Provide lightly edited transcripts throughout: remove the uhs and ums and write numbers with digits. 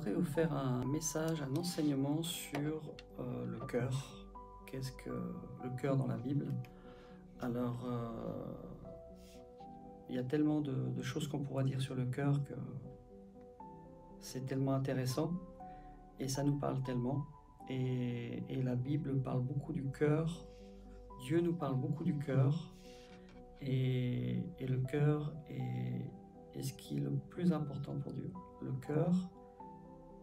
voudrais vous faire un message, un enseignement sur le cœur. Qu'est-ce que le cœur dans la Bible? Alors, il y a tellement de choses qu'on pourra dire sur le cœur que c'est tellement intéressant et ça nous parle tellement. Et la Bible parle beaucoup du cœur, Dieu nous parle beaucoup du cœur et le cœur est ce qui est le plus important pour Dieu. Le cœur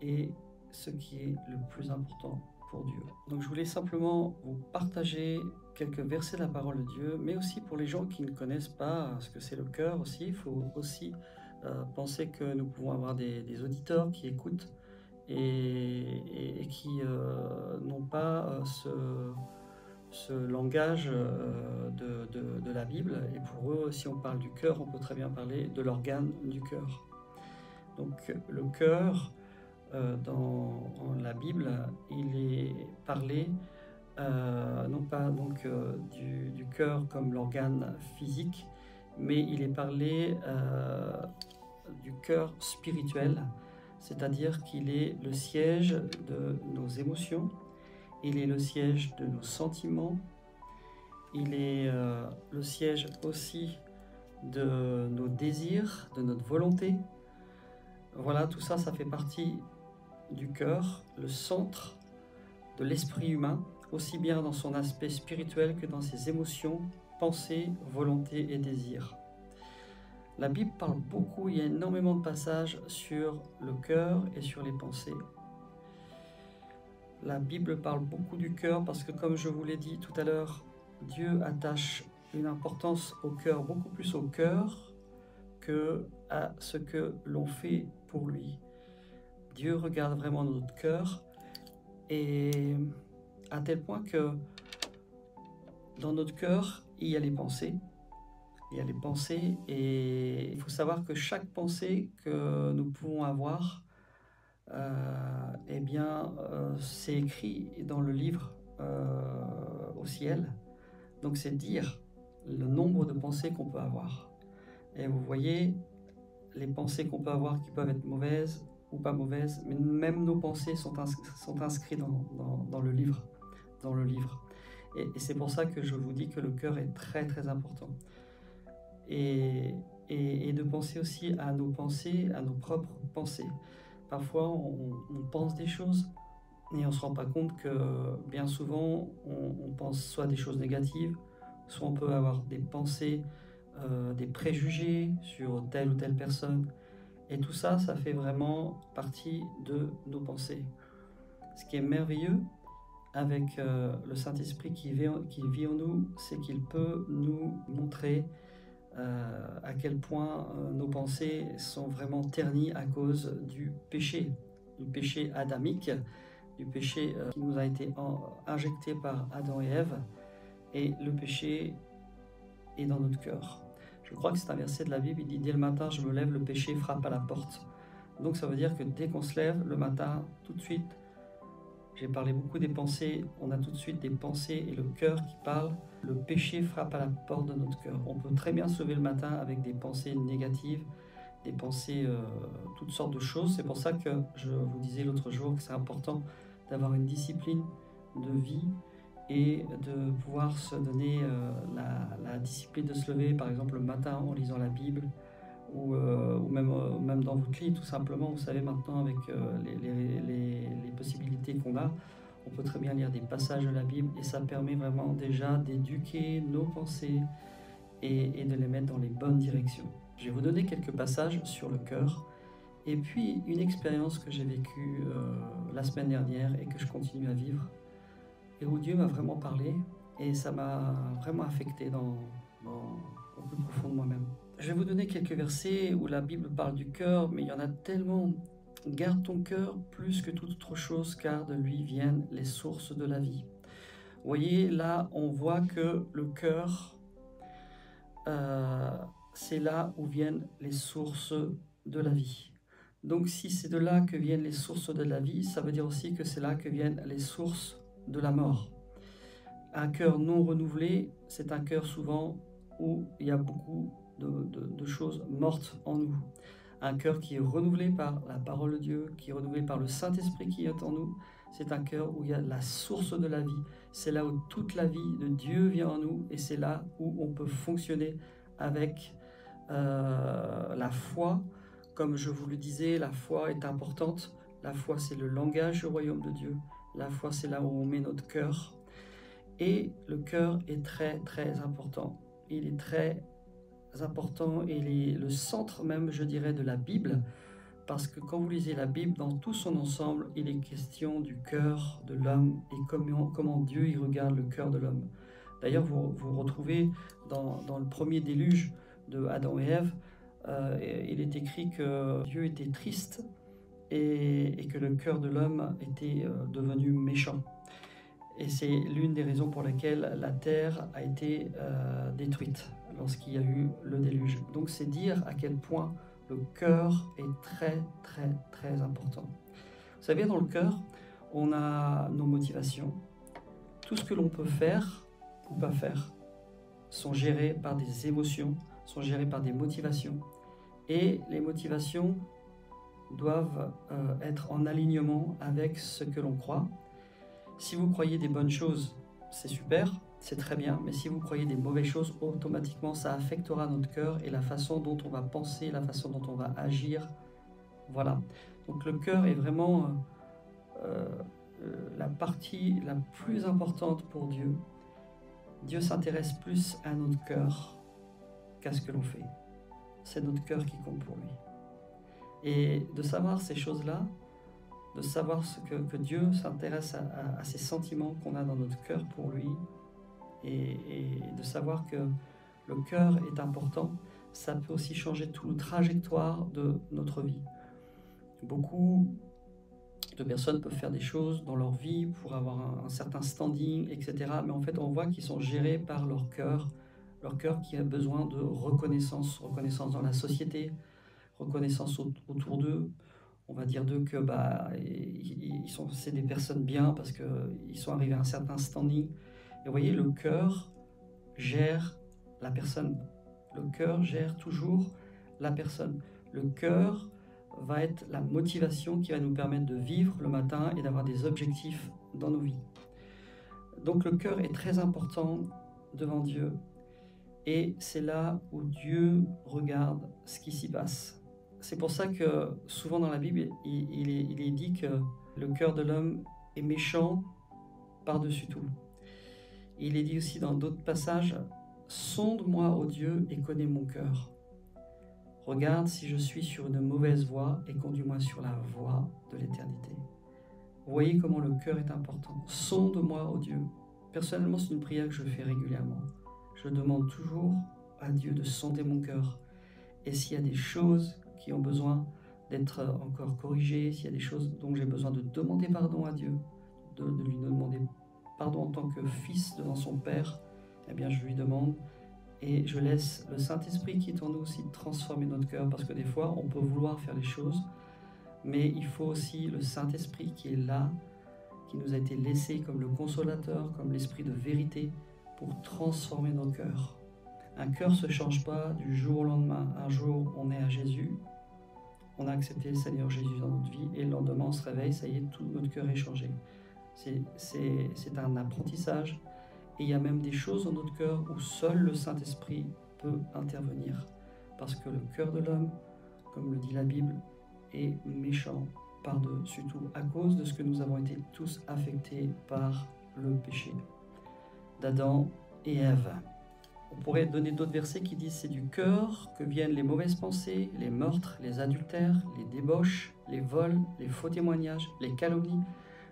est ce qui est le plus important pour Dieu. Donc je voulais simplement vous partager quelques versets de la parole de Dieu, mais aussi pour les gens qui ne connaissent pas ce que c'est le cœur aussi. Il faut aussi penser que nous pouvons avoir des auditeurs qui écoutent et qui n'ont pas ce langage de la Bible. Et pour eux, si on parle du cœur, on peut très bien parler de l'organe du cœur. Donc le cœur, dans la Bible, il est parlé non pas donc du cœur comme l'organe physique, mais il est parlé du cœur spirituel, c'est-à-dire qu'il est le siège de nos émotions, il est le siège de nos sentiments, il est le siège aussi de nos désirs, de notre volonté. Voilà, tout ça, ça fait partie du cœur, le centre de l'esprit humain, aussi bien dans son aspect spirituel que dans ses émotions, pensées, volontés et désirs. La Bible parle beaucoup, il y a énormément de passages sur le cœur et sur les pensées. La Bible parle beaucoup du cœur parce que, comme je vous l'ai dit tout à l'heure, Dieu attache une importance au cœur, beaucoup plus au cœur que à ce que l'on fait pour lui. Dieu regarde vraiment notre cœur, et à tel point que dans notre cœur, il y a les pensées. Il y a les pensées, et il faut savoir que chaque pensée que nous pouvons avoir, c'est écrit dans le livre au ciel. Donc c'est dire le nombre de pensées qu'on peut avoir. Et vous voyez, les pensées qu'on peut avoir qui peuvent être mauvaises ou pas mauvaises, mais même nos pensées sont inscrites dans le livre. Et c'est pour ça que je vous dis que le cœur est très très important. Et de penser aussi à nos pensées, à nos propres pensées. Parfois, on pense des choses et on ne se rend pas compte que bien souvent, on pense soit des choses négatives, soit on peut avoir des pensées, des préjugés sur telle ou telle personne. Et tout ça, ça fait vraiment partie de nos pensées. Ce qui est merveilleux avec le Saint-Esprit qui vit en nous, c'est qu'il peut nous montrer à quel point nos pensées sont vraiment ternies à cause du péché adamique, du péché qui nous a été injecté par Adam et Ève, et le péché est dans notre cœur. Je crois que c'est un verset de la Bible, il dit « Dès le matin, je me lève, le péché frappe à la porte ». Donc ça veut dire que dès qu'on se lève le matin, tout de suite, j'ai parlé beaucoup des pensées, on a tout de suite des pensées et le cœur qui parle. Le péché frappe à la porte de notre cœur. On peut très bien se lever le matin avec des pensées négatives, des pensées, toutes sortes de choses. C'est pour ça que je vous disais l'autre jour que c'est important d'avoir une discipline de vie et de pouvoir se donner la discipline de se lever, par exemple le matin en lisant la Bible, ou même dans votre lit, tout simplement. Vous savez, maintenant, avec les possibilités qu'on a, on peut très bien lire des passages de la Bible, et ça permet vraiment déjà d'éduquer nos pensées et de les mettre dans les bonnes directions. Je vais vous donner quelques passages sur le cœur, et puis une expérience que j'ai vécue la semaine dernière et que je continue à vivre, et où Dieu m'a vraiment parlé, et ça m'a vraiment affecté au plus profond de moi-même. Je vais vous donner quelques versets où la Bible parle du cœur, mais il y en a tellement. Garde ton cœur plus que toute autre chose, car de lui viennent les sources de la vie. Vous voyez, là, on voit que le cœur, c'est là où viennent les sources de la vie. Donc, si c'est de là que viennent les sources de la vie, ça veut dire aussi que c'est là que viennent les sources de la mort. Un cœur non renouvelé, c'est un cœur souvent où il y a beaucoup de choses mortes en nous. Un cœur qui est renouvelé par la parole de Dieu, qui est renouvelé par le Saint-Esprit qui est en nous. C'est un cœur où il y a la source de la vie. C'est là où toute la vie de Dieu vient en nous et c'est là où on peut fonctionner avec la foi. Comme je vous le disais, la foi est importante. La foi, c'est le langage du royaume de Dieu. La foi, c'est là où on met notre cœur. Et le cœur est très, très important. Il est très important et il est le centre même, je dirais, de la Bible. Parce que quand vous lisez la Bible, dans tout son ensemble, il est question du cœur de l'homme et comment Dieu y regarde le cœur de l'homme. D'ailleurs, vous retrouvez dans le premier déluge de Adam et Ève, il est écrit que Dieu était triste et que le cœur de l'homme était devenu méchant. Et c'est l'une des raisons pour lesquelles la terre a été détruite lorsqu'il y a eu le déluge. Donc c'est dire à quel point le cœur est très, très, très important. Vous savez, dans le cœur, on a nos motivations. Tout ce que l'on peut faire ou pas faire sont gérés par des émotions, sont gérés par des motivations. Et les motivations doivent être en alignement avec ce que l'on croit. Si vous croyez des bonnes choses, c'est super, c'est très bien, mais si vous croyez des mauvaises choses, automatiquement ça affectera notre cœur et la façon dont on va penser, la façon dont on va agir. Voilà. Donc le cœur est vraiment la partie la plus importante pour Dieu. Dieu s'intéresse plus à notre cœur qu'à ce que l'on fait. C'est notre cœur qui compte pour lui. Et de savoir ces choses-là, de savoir que Dieu s'intéresse à ces sentiments qu'on a dans notre cœur pour lui, et de savoir que le cœur est important, ça peut aussi changer toute la trajectoire de notre vie. Beaucoup de personnes peuvent faire des choses dans leur vie pour avoir un certain standing, etc. Mais en fait, on voit qu'ils sont gérés par leur cœur qui a besoin de reconnaissance dans la société, reconnaissance autour d'eux. On va dire d'eux que c'est des personnes bien parce qu'ils sont arrivés à un certain standing. Et vous voyez, le cœur gère la personne. Le cœur gère toujours la personne. Le cœur va être la motivation qui va nous permettre de vivre le matin et d'avoir des objectifs dans nos vies. Donc le cœur est très important devant Dieu. Et c'est là où Dieu regarde ce qui s'y passe. C'est pour ça que souvent dans la Bible, il est dit que le cœur de l'homme est méchant par-dessus tout. Il est dit aussi dans d'autres passages, « Sonde-moi, ô Dieu, et connais mon cœur. Regarde si je suis sur une mauvaise voie et conduis-moi sur la voie de l'éternité. » Vous voyez comment le cœur est important. « Sonde-moi, ô Dieu. » Personnellement, c'est une prière que je fais régulièrement. Je demande toujours à Dieu de sonder mon cœur. Et s'il y a des choses qui ont besoin d'être encore corrigées, s'il y a des choses dont j'ai besoin de demander pardon à Dieu, de lui demander pardon en tant que fils devant son Père, eh bien je lui demande et je laisse le Saint-Esprit qui est en nous aussi transformer notre cœur, parce que des fois on peut vouloir faire les choses, mais il faut aussi le Saint-Esprit qui est là, qui nous a été laissé comme le consolateur, comme l'esprit de vérité pour transformer nos cœurs. Un cœur ne se change pas du jour au lendemain. Un jour, on est à Jésus, on a accepté le Seigneur Jésus dans notre vie, et le lendemain, on se réveille, ça y est, tout notre cœur est changé. C'est un apprentissage, et il y a même des choses dans notre cœur où seul le Saint-Esprit peut intervenir, parce que le cœur de l'homme, comme le dit la Bible, est méchant par-dessus tout, à cause de ce que nous avons été tous affectés par le péché d'Adam et Ève. On pourrait donner d'autres versets qui disent « C'est du cœur que viennent les mauvaises pensées, les meurtres, les adultères, les débauches, les vols, les faux témoignages, les calomnies. »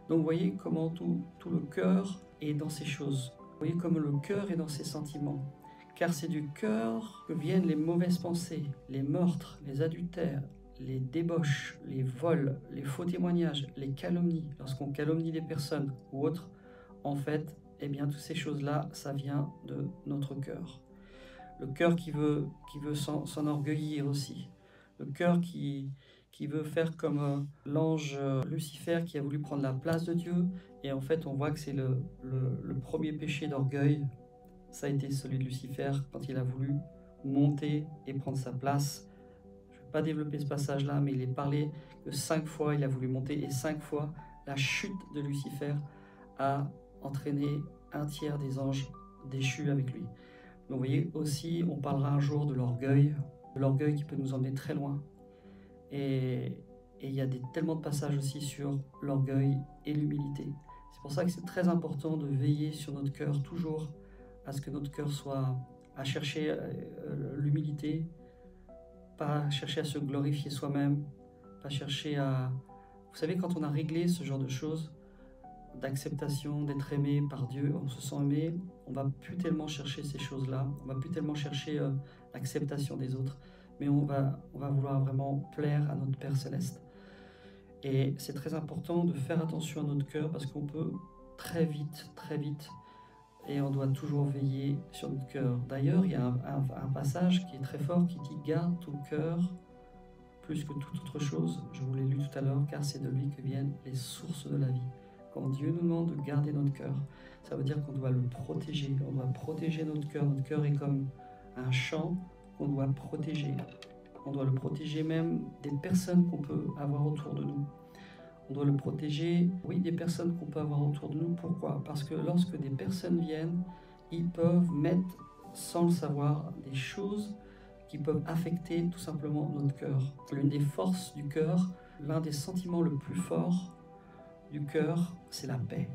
Donc vous voyez comment tout le cœur est dans ces choses. Vous voyez comment le cœur est dans ses sentiments. Car c'est du cœur que viennent les mauvaises pensées, les meurtres, les adultères, les débauches, les vols, les faux témoignages, les calomnies. Lorsqu'on calomnie des personnes ou autres, en fait, eh bien, toutes ces choses-là, ça vient de notre cœur. Le cœur qui veut s'enorgueillir aussi. Le cœur qui veut faire comme l'ange Lucifer qui a voulu prendre la place de Dieu. Et en fait, on voit que c'est le premier péché d'orgueil. Ça a été celui de Lucifer quand il a voulu monter et prendre sa place. pas développer ce passage-là, mais il est parlé que 5 fois il a voulu monter, et 5 fois la chute de Lucifer a entraîné un tiers des anges déchus avec lui. Donc vous voyez, aussi, on parlera un jour de l'orgueil qui peut nous emmener très loin. Et il y a tellement de passages aussi sur l'orgueil et l'humilité. C'est pour ça que c'est très important de veiller sur notre cœur, toujours à ce que notre cœur soit à chercher l'humilité, pas chercher à se glorifier soi-même, pas chercher à... Vous savez, quand on a réglé ce genre de choses, d'acceptation, d'être aimé par Dieu, on se sent aimé, on va plus tellement chercher ces choses-là, on va plus tellement chercher l'acceptation des autres, mais on va vouloir vraiment plaire à notre Père Céleste. Et c'est très important de faire attention à notre cœur, parce qu'on peut très vite, et on doit toujours veiller sur notre cœur. D'ailleurs, il y a un passage qui est très fort qui dit « Garde ton cœur plus que toute autre chose ». Je vous l'ai lu tout à l'heure, car c'est de lui que viennent les sources de la vie. Quand Dieu nous demande de garder notre cœur, ça veut dire qu'on doit le protéger. On doit protéger notre cœur. Notre cœur est comme un champ qu'on doit protéger. On doit le protéger même des personnes qu'on peut avoir autour de nous. On doit le protéger, oui, des personnes qu'on peut avoir autour de nous. Pourquoi? Parce que lorsque des personnes viennent, ils peuvent mettre, sans le savoir, des choses qui peuvent affecter tout simplement notre cœur. L'une des forces du cœur, l'un des sentiments le plus fort du cœur, c'est la paix.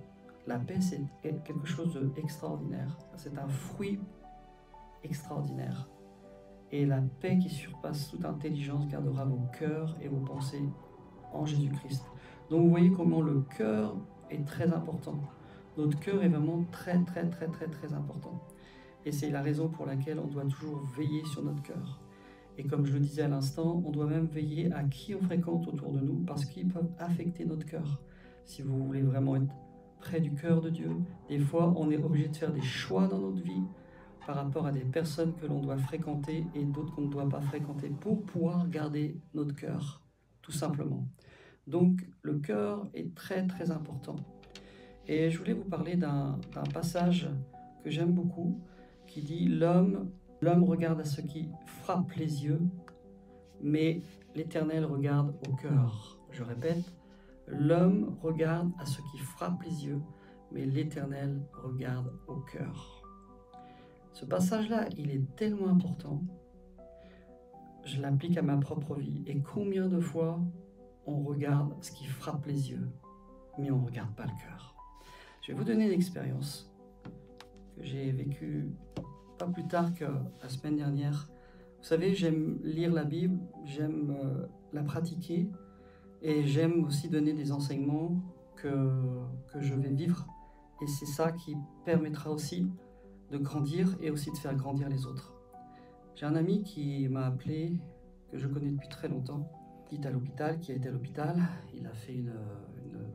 La paix, c'est quelque chose d'extraordinaire. C'est un fruit extraordinaire. Et la paix qui surpasse toute intelligence gardera vos cœurs et vos pensées en Jésus-Christ. Donc vous voyez comment le cœur est très important. Notre cœur est vraiment très important. Et c'est la raison pour laquelle on doit toujours veiller sur notre cœur. Et comme je le disais à l'instant, on doit même veiller à qui on fréquente autour de nous, parce qu'ils peuvent affecter notre cœur. Si vous voulez vraiment être près du cœur de Dieu, des fois on est obligé de faire des choix dans notre vie par rapport à des personnes que l'on doit fréquenter et d'autres qu'on ne doit pas fréquenter pour pouvoir garder notre cœur, tout simplement. Donc le cœur est très important. Et je voulais vous parler d'un passage que j'aime beaucoup, qui dit « L'homme regarde à ce qui frappe les yeux, mais l'Éternel regarde au cœur. » Je répète, l'homme regarde à ce qui frappe les yeux, mais l'Éternel regarde au cœur. Ce passage-là, il est tellement important. Je l'applique à ma propre vie. Et combien de fois on regarde ce qui frappe les yeux, mais on ne regarde pas le cœur. Je vais vous donner une expérience que j'ai vécue pas plus tard que la semaine dernière. Vous savez, j'aime lire la Bible, j'aime la pratiquer, et j'aime aussi donner des enseignements que je vais vivre. Et c'est ça qui permettra aussi de grandir et aussi de faire grandir les autres. J'ai un ami qui m'a appelé, que je connais depuis très longtemps, qui a été à l'hôpital. Il a fait une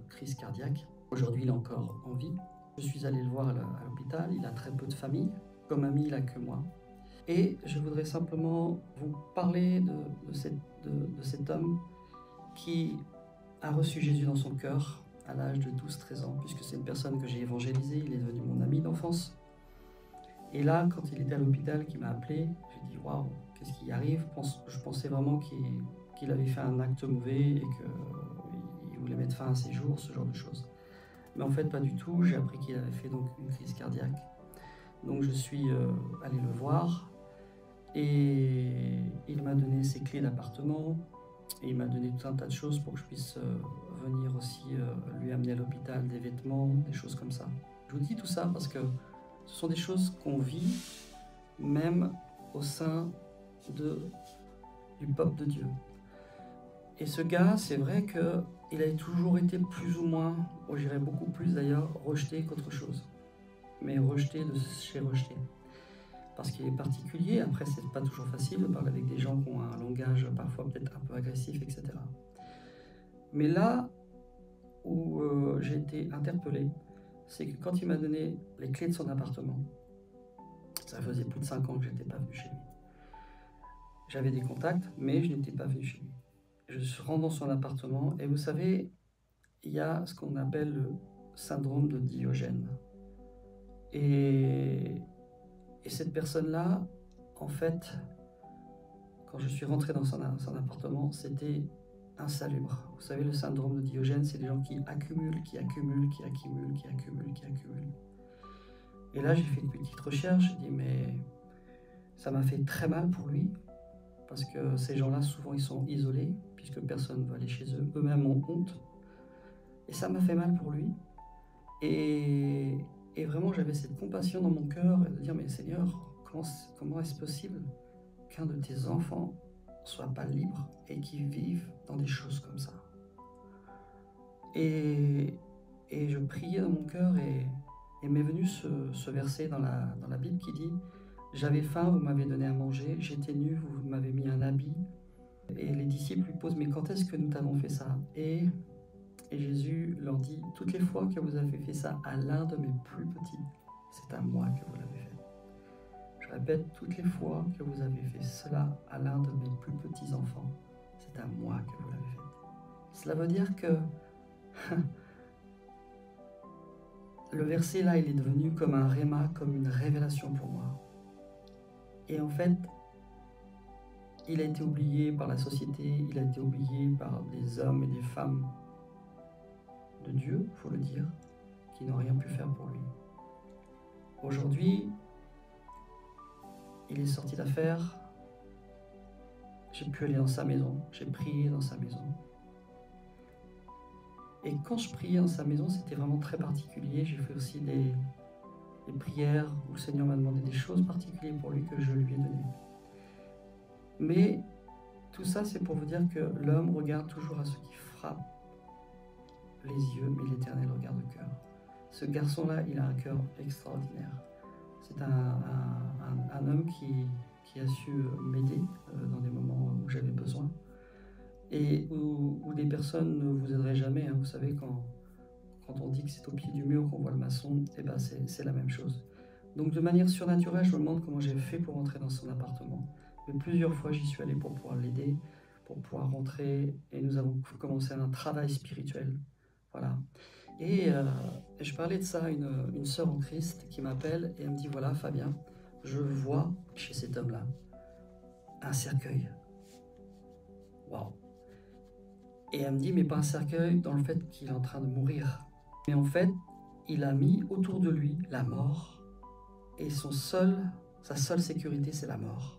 crise cardiaque. Aujourd'hui, il est encore en vie. Je suis allé le voir à l'hôpital. Il a très peu de famille. Comme ami, il n'a que moi. Et je voudrais simplement vous parler de cet homme qui a reçu Jésus dans son cœur à l'âge de 12-13 ans, puisque c'est une personne que j'ai évangélisée. Il est devenu mon ami d'enfance. Et là, quand il était à l'hôpital, qu'il m'a appelé, j'ai dit « Waouh, qu'est-ce qui arrive ?» Je pensais vraiment qu'il avait fait un acte mauvais et qu'il voulait mettre fin à ses jours, ce genre de choses. Mais en fait, pas du tout. J'ai appris qu'il avait fait donc une crise cardiaque. Donc je suis allé le voir et il m'a donné ses clés d'appartement et il m'a donné tout un tas de choses pour que je puisse venir aussi lui amener à l'hôpital des vêtements, des choses comme ça. Je vous dis tout ça parce que ce sont des choses qu'on vit même au sein du peuple de Dieu. Et ce gars, c'est vrai qu'il a toujours été plus ou moins, je dirais beaucoup plus d'ailleurs, rejeté qu'autre chose. Mais rejeté de chez rejeté. Parce qu'il est particulier, après c'est pas toujours facile de parler avec des gens qui ont un langage parfois peut-être un peu agressif, etc. Mais là où j'ai été interpellé, c'est que quand il m'a donné les clés de son appartement, ça faisait plus de 5 ans que je n'étais pas venu chez lui. J'avais des contacts, mais je n'étais pas venu chez lui. Je rentre dans son appartement et vous savez, il y a ce qu'on appelle le syndrome de Diogène. Et cette personne-là, en fait, quand je suis rentré dans son appartement, c'était insalubre. Vous savez, le syndrome de Diogène, c'est des gens qui accumulent, qui accumulent, qui accumulent, qui accumulent, qui accumulent. Et là, j'ai fait une petite recherche, j'ai dit, mais ça m'a fait très mal pour lui, parce que ces gens-là, souvent, ils sont isolés, puisque personne ne veut aller chez eux, eux-mêmes ont honte. Et ça m'a fait mal pour lui. Et vraiment, j'avais cette compassion dans mon cœur, de dire, mais Seigneur, comment est-ce possible qu'un de tes enfants soit pas libre et qu'il vive dans des choses comme ça? Et je priais dans mon cœur et m'est venu ce verset dans la Bible qui dit « J'avais faim, vous m'avez donné à manger, j'étais nu, vous m'avez mis un habit. » Et les disciples lui posent « Mais quand est-ce que nous t'avons fait ça ?» Et Jésus leur dit « Toutes les fois que vous avez fait ça à l'un de mes plus petits, c'est à moi que vous l'avez fait. » Je répète, toutes les fois que vous avez fait cela à l'un de mes plus petits enfants, c'est à moi que vous l'avez fait. Cela veut dire que le verset là, il est devenu comme un réma, comme une révélation pour moi. Et en fait, il a été oublié par la société, il a été oublié par des hommes et des femmes de Dieu, il faut le dire, qui n'ont rien pu faire pour lui. Aujourd'hui, il est sorti d'affaires, j'ai pu aller dans sa maison, j'ai prié dans sa maison. Et quand je priais dans sa maison, c'était vraiment très particulier. J'ai fait aussi des prières où le Seigneur m'a demandé des choses particulières pour lui que je lui ai données. Mais tout ça, c'est pour vous dire que l'homme regarde toujours à ce qui frappe les yeux, mais l'Éternel regarde le cœur. Ce garçon-là, il a un cœur extraordinaire. C'est un homme qui a su m'aider dans des moments où j'avais besoin. Et où des personnes ne vous aideraient jamais. Hein. Vous savez, quand on dit que c'est au pied du mur qu'on voit le maçon, eh ben c'est la même chose. Donc de manière surnaturelle, je me demande comment j'ai fait pour rentrer dans son appartement. Mais plusieurs fois, j'y suis allé pour pouvoir l'aider, pour pouvoir rentrer. Et nous avons commencé un travail spirituel. Voilà. Et je parlais de ça à une sœur en Christ qui m'appelle et elle me dit, voilà Fabien, je vois chez cet homme-là un cercueil. Waouh! Et elle me dit, mais pas un cercueil dans le fait qu'il est en train de mourir. Mais en fait, il a mis autour de lui la mort. Et sa seule sécurité, c'est la mort.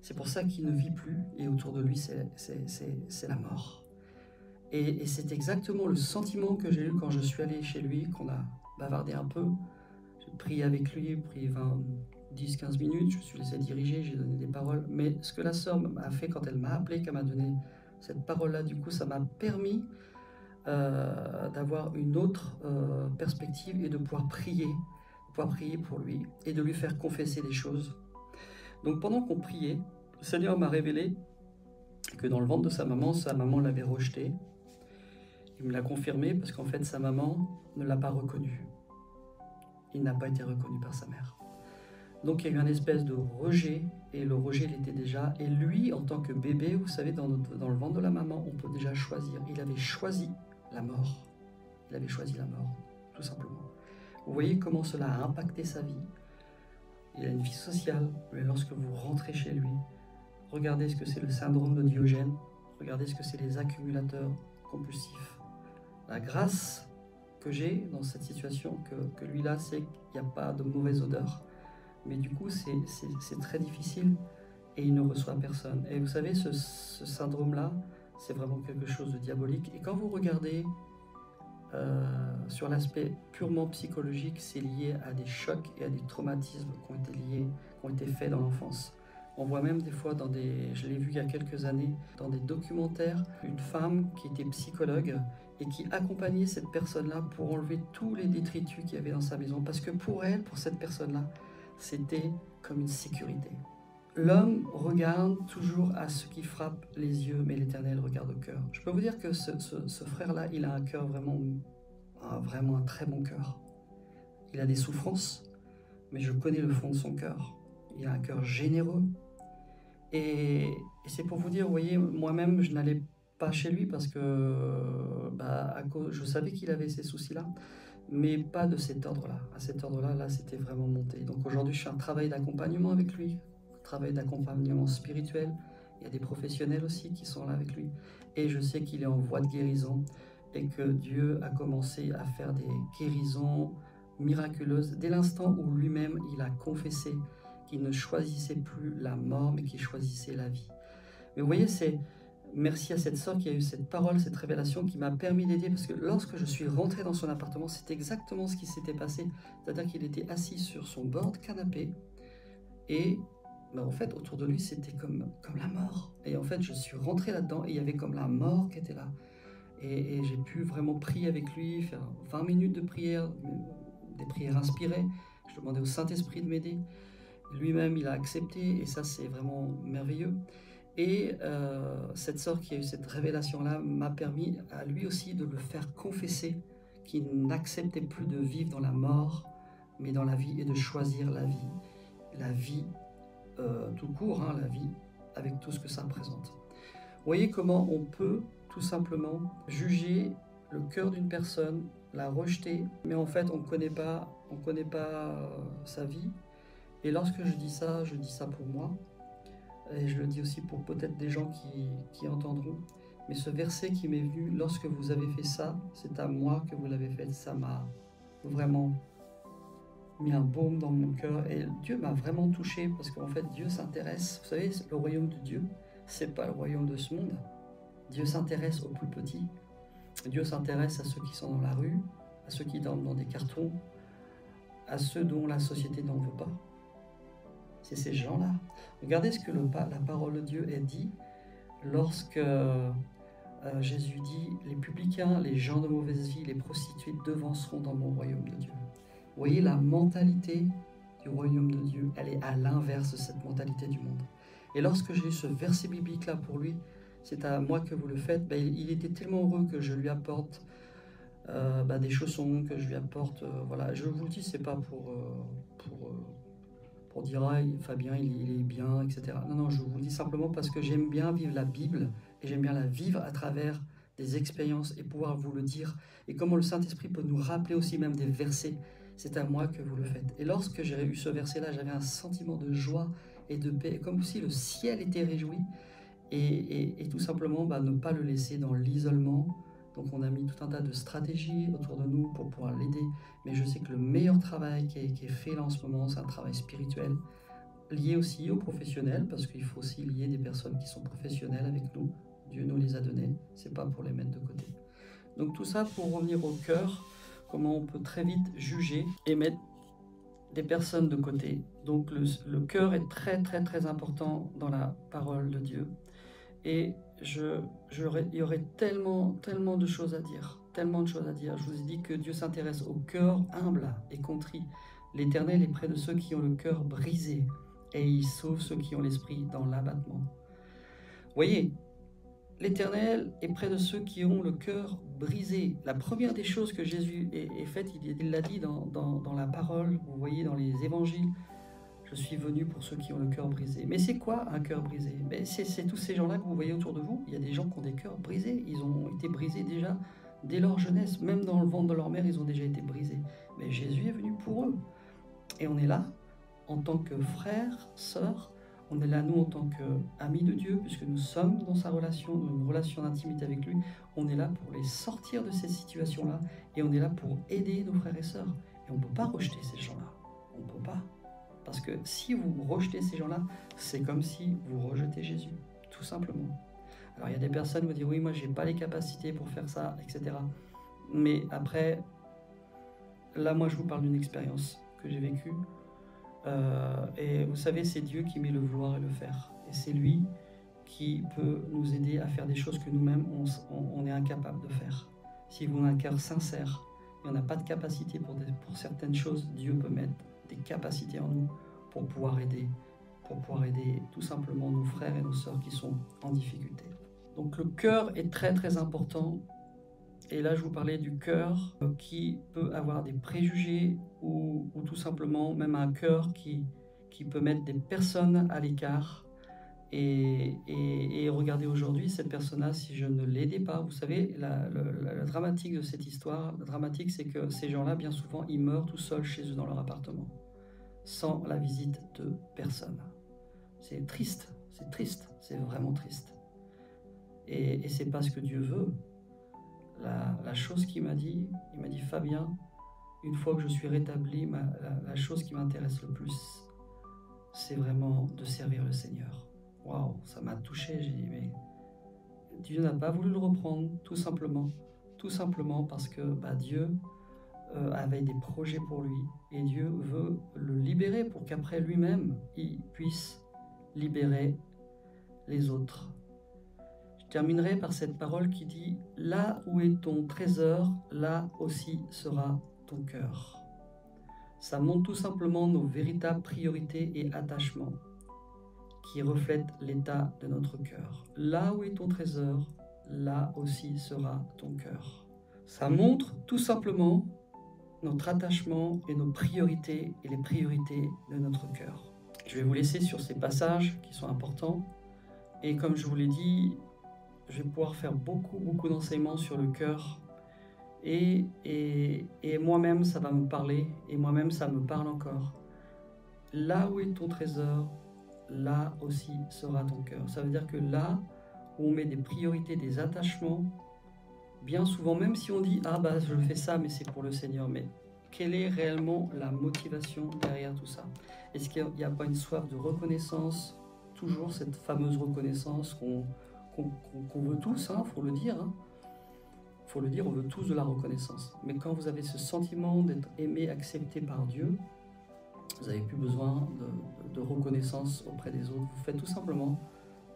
C'est pour ça qu'il ne vit plus. Et autour de lui, c'est la mort. Et c'est exactement le sentiment que j'ai eu quand je suis allé chez lui, qu'on a bavardé un peu. J'ai prié avec lui, prié 10-15 minutes. Je me suis laissé diriger, j'ai donné des paroles. Mais ce que la sœur m'a fait quand elle m'a appelé, qu'elle m'a donné cette parole-là, du coup, ça m'a permis d'avoir une autre perspective et de pouvoir prier pour lui et de lui faire confesser des choses. Donc pendant qu'on priait, le Seigneur m'a révélé que dans le ventre de sa maman l'avait rejeté. Il me l'a confirmé parce qu'en fait, sa maman ne l'a pas reconnu. Il n'a pas été reconnu par sa mère. Donc il y a eu une espèce de rejet, et le rejet il était déjà, et lui en tant que bébé, vous savez, dans le ventre de la maman, on peut déjà choisir. Il avait choisi la mort. Il avait choisi la mort, tout simplement. Vous voyez comment cela a impacté sa vie. Il a une vie sociale, mais lorsque vous rentrez chez lui, regardez ce que c'est le syndrome de Diogène, regardez ce que c'est les accumulateurs compulsifs. La grâce que j'ai dans cette situation, que lui là, c'est qu'il n'y a pas de mauvaise odeur. Mais du coup, c'est très difficile et il ne reçoit personne. Et vous savez, ce syndrome-là, c'est vraiment quelque chose de diabolique. Et quand vous regardez sur l'aspect purement psychologique, c'est lié à des chocs et à des traumatismes qui ont été faits dans l'enfance. On voit même des fois je l'ai vu il y a quelques années, dans des documentaires, une femme qui était psychologue et qui accompagnait cette personne-là pour enlever tous les détritus qu'il y avait dans sa maison. Parce que pour elle, pour cette personne-là, c'était comme une sécurité. L'homme regarde toujours à ce qui frappe les yeux, mais l'Éternel regarde au cœur. Je peux vous dire que ce frère-là, il a un cœur vraiment un très bon cœur. Il a des souffrances, mais je connais le fond de son cœur. Il a un cœur généreux. Et c'est pour vous dire, vous voyez, moi-même, je n'allais pas chez lui parce que je savais qu'il avait ces soucis-là. Mais pas de cet ordre-là. À cet ordre-là, là, c'était vraiment monté. Donc aujourd'hui, je fais un travail d'accompagnement avec lui, un travail d'accompagnement spirituel, Il y a des professionnels aussi qui sont là avec lui. Et je sais qu'il est en voie de guérison et que Dieu a commencé à faire des guérisons miraculeuses dès l'instant où lui-même il a confessé qu'il ne choisissait plus la mort mais qu'il choisissait la vie. Mais vous voyez, c'est merci à cette sœur qui a eu cette parole, cette révélation qui m'a permis d'aider, parce que lorsque je suis rentré dans son appartement, c'est exactement ce qui s'était passé. C'est-à-dire qu'il était assis sur son bord de canapé et en fait, autour de lui, c'était comme la mort. Et en fait, je suis rentré là-dedans et il y avait comme la mort qui était là. Et j'ai pu vraiment prier avec lui, faire 20 minutes de prière, des prières inspirées. Je demandais au Saint-Esprit de m'aider. Lui-même, il a accepté et ça, c'est vraiment merveilleux. Et cette sœur qui a eu cette révélation-là m'a permis à lui aussi de le faire confesser qu'il n'acceptait plus de vivre dans la mort, mais dans la vie et de choisir la vie. La vie tout court, hein, la vie avec tout ce que ça représente. Vous voyez comment on peut tout simplement juger le cœur d'une personne, la rejeter, mais en fait on ne connaît pas sa vie. Et lorsque je dis ça pour moi, et je le dis aussi pour peut-être des gens qui entendront, mais ce verset qui m'est venu, lorsque vous avez fait ça, c'est à moi que vous l'avez fait, ça m'a vraiment mis un baume dans mon cœur et Dieu m'a vraiment touché parce qu'en fait Dieu s'intéresse, vous savez, le royaume de Dieu, c'est pas le royaume de ce monde. Dieu s'intéresse aux plus petits, Dieu s'intéresse à ceux qui sont dans la rue, à ceux qui dorment dans des cartons, à ceux dont la société n'en veut pas. C'est ces gens-là. Regardez ce que la parole de Dieu est dit lorsque Jésus dit « Les publicains, les gens de mauvaise vie, les prostituées devanceront dans mon royaume de Dieu ». Vous voyez, la mentalité du royaume de Dieu, elle est à l'inverse de cette mentalité du monde. Et lorsque j'ai eu ce verset biblique-là pour lui, c'est à moi que vous le faites, il était tellement heureux que je lui apporte des chaussons, que je lui apporte... voilà, je vous le dis, c'est pas pour dire ah, Fabien il est bien, etc. Non, je vous le dis simplement parce que j'aime bien vivre la Bible et j'aime bien la vivre à travers des expériences et pouvoir vous le dire. Et comment le Saint-Esprit peut nous rappeler aussi même des versets, c'est à moi que vous le faites. Et lorsque j'ai eu ce verset-là, j'avais un sentiment de joie et de paix, comme si le ciel était réjoui. Et tout simplement, ne pas le laisser dans l'isolement. Donc on a mis tout un tas de stratégies autour de nous pour pouvoir l'aider. Mais je sais que le meilleur travail qui est fait là en ce moment, c'est un travail spirituel, lié aussi aux professionnels, parce qu'il faut aussi lier des personnes qui sont professionnelles avec nous. Dieu nous les a donnés, c'est pas pour les mettre de côté. Donc tout ça pour revenir au cœur, comment on peut très vite juger et mettre des personnes de côté. Donc le cœur est très très très important dans la parole de Dieu. Et il y aurait tellement de choses à dire, tellement de choses à dire. Je vous ai dit que Dieu s'intéresse au cœur humble et contrit. L'Éternel est près de ceux qui ont le cœur brisé et il sauve ceux qui ont l'esprit dans l'abattement. Voyez, l'Éternel est près de ceux qui ont le cœur brisé. La première des choses que Jésus est faite, il l'a dit dans la parole, vous voyez dans les évangiles, je suis venu pour ceux qui ont le cœur brisé. Mais c'est quoi un cœur brisé? C'est tous ces gens-là que vous voyez autour de vous. Il y a des gens qui ont des cœurs brisés. Ils ont été brisés déjà dès leur jeunesse. Même dans le ventre de leur mère, ils ont déjà été brisés. Mais Jésus est venu pour eux. Et on est là en tant que frères, sœurs. On est là, nous, en tant qu'amis de Dieu, puisque nous sommes dans sa relation, dans une relation d'intimité avec lui. On est là pour les sortir de ces situations-là. Et on est là pour aider nos frères et sœurs. Et on ne peut pas rejeter ces gens-là. On ne peut pas. Parce que si vous rejetez ces gens-là, c'est comme si vous rejetez Jésus, tout simplement. Alors il y a des personnes qui me disent, oui, moi j'ai pas les capacités pour faire ça, etc. Mais après, là moi je vous parle d'une expérience que j'ai vécue. Et vous savez, c'est Dieu qui met le vouloir et le faire. Et c'est lui qui peut nous aider à faire des choses que nous-mêmes, on est incapable de faire. Si vous avez un cœur sincère, et on n'a pas de capacité pour certaines choses, Dieu peut mettre des capacités en nous pour pouvoir aider tout simplement nos frères et nos sœurs qui sont en difficulté. Donc le cœur est très très important. Et là je vous parlais du cœur qui peut avoir des préjugés ou tout simplement même un cœur qui peut mettre des personnes à l'écart. Et regardez aujourd'hui cette personne-là, si je ne l'aidais pas, vous savez, la dramatique de cette histoire, la dramatique c'est que ces gens-là, bien souvent, ils meurent tout seuls chez eux dans leur appartement, sans la visite de personne. C'est triste, C'est triste, c'est vraiment triste. Et c'est pas ce que Dieu veut. La chose qu'il m'a dit, il m'a dit, Fabien, une fois que je suis rétabli, la chose qui m'intéresse le plus, c'est vraiment de servir le Seigneur. Waouh, ça m'a touché. J'ai dit, mais Dieu n'a pas voulu le reprendre, tout simplement parce que Dieu avait des projets pour lui et Dieu veut le libérer pour qu'après lui-même, il puisse libérer les autres. Je terminerai par cette parole qui dit « Là où est ton trésor, là aussi sera ton cœur ». Ça montre tout simplement nos véritables priorités et attachements qui reflètent l'état de notre cœur. Là où est ton trésor, là aussi sera ton cœur. Ça montre tout simplement notre attachement et nos priorités et les priorités de notre cœur. Je vais vous laisser sur ces passages qui sont importants. Et comme je vous l'ai dit, je vais pouvoir faire beaucoup d'enseignements sur le cœur. Et moi-même, ça va me parler. Et moi-même, ça me parle encore. Là où est ton trésor, là aussi sera ton cœur. Ça veut dire que là où on met des priorités, des attachements, bien souvent, même si on dit « Ah je fais ça, mais c'est pour le Seigneur », mais quelle est réellement la motivation derrière tout ça? Est-ce qu'il n'y a pas une soif de reconnaissance? Toujours cette fameuse reconnaissance qu'on veut tous, faut le dire. Faut le dire, on veut tous de la reconnaissance. Mais quand vous avez ce sentiment d'être aimé, accepté par Dieu, vous n'avez plus besoin de reconnaissance auprès des autres. Vous faites tout simplement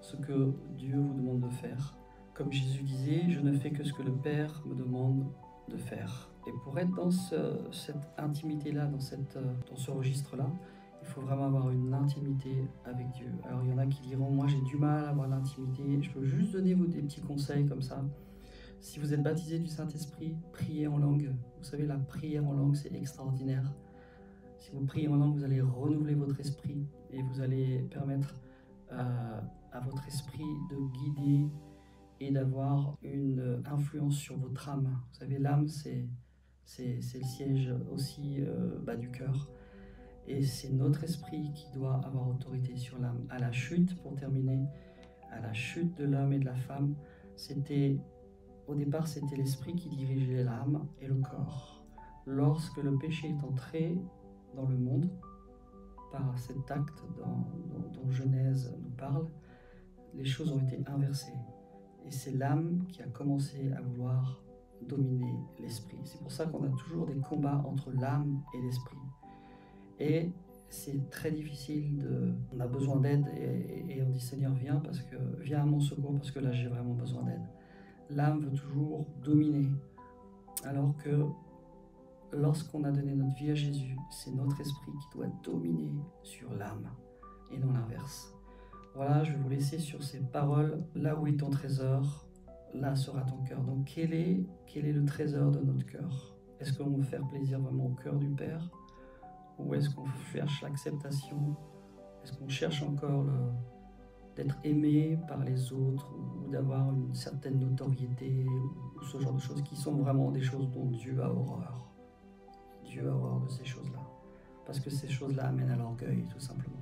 ce que Dieu vous demande de faire. Comme Jésus disait, je ne fais que ce que le Père me demande de faire. Et pour être dans cette intimité-là, dans ce registre-là, il faut vraiment avoir une intimité avec Dieu. Alors il y en a qui diront, moi j'ai du mal à avoir l'intimité. Je peux juste donner des petits conseils comme ça. Si vous êtes baptisé du Saint-Esprit, priez en langue. Vous savez, la prière en langue, c'est extraordinaire. Si vous priez en langue, vous allez renouveler votre esprit et vous allez permettre à votre esprit de guider et d'avoir une influence sur votre âme. Vous savez, l'âme, c'est le siège aussi du cœur. Et c'est notre esprit qui doit avoir autorité sur l'âme. À la chute, pour terminer, à la chute de l'homme et de la femme, au départ, c'était l'esprit qui dirigeait l'âme et le corps. Lorsque le péché est entré dans le monde, par cet acte dont Genèse nous parle, les choses ont été inversées. Et c'est l'âme qui a commencé à vouloir dominer l'esprit. C'est pour ça qu'on a toujours des combats entre l'âme et l'esprit. Et c'est très difficile on a besoin d'aide et on dit Seigneur viens à mon secours parce que là j'ai vraiment besoin d'aide. L'âme veut toujours dominer, alors que lorsqu'on a donné notre vie à Jésus, c'est notre esprit qui doit dominer sur l'âme et non l'inverse. Voilà, je vais vous laisser sur ces paroles. Là où est ton trésor, là sera ton cœur. Donc quel est le trésor de notre cœur? Est-ce qu'on veut faire plaisir vraiment au cœur du Père? Ou est-ce qu'on cherche l'acceptation? Est-ce qu'on cherche encore d'être aimé par les autres ou d'avoir une certaine notoriété ou ce genre de choses qui sont vraiment des choses dont Dieu a horreur. Dieu a horreur de ces choses-là. Parce que ces choses-là amènent à l'orgueil, tout simplement.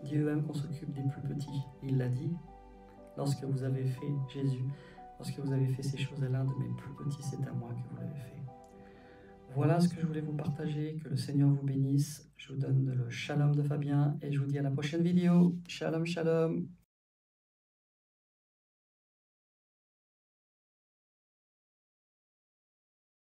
Dieu aime qu'on s'occupe des plus petits. Il l'a dit, lorsque vous avez fait, Jésus, lorsque vous avez fait ces choses à l'un de mes plus petits, c'est à moi que vous l'avez fait. Voilà ce que je voulais vous partager, que le Seigneur vous bénisse. Je vous donne le shalom de Fabien et je vous dis à la prochaine vidéo. Shalom, shalom.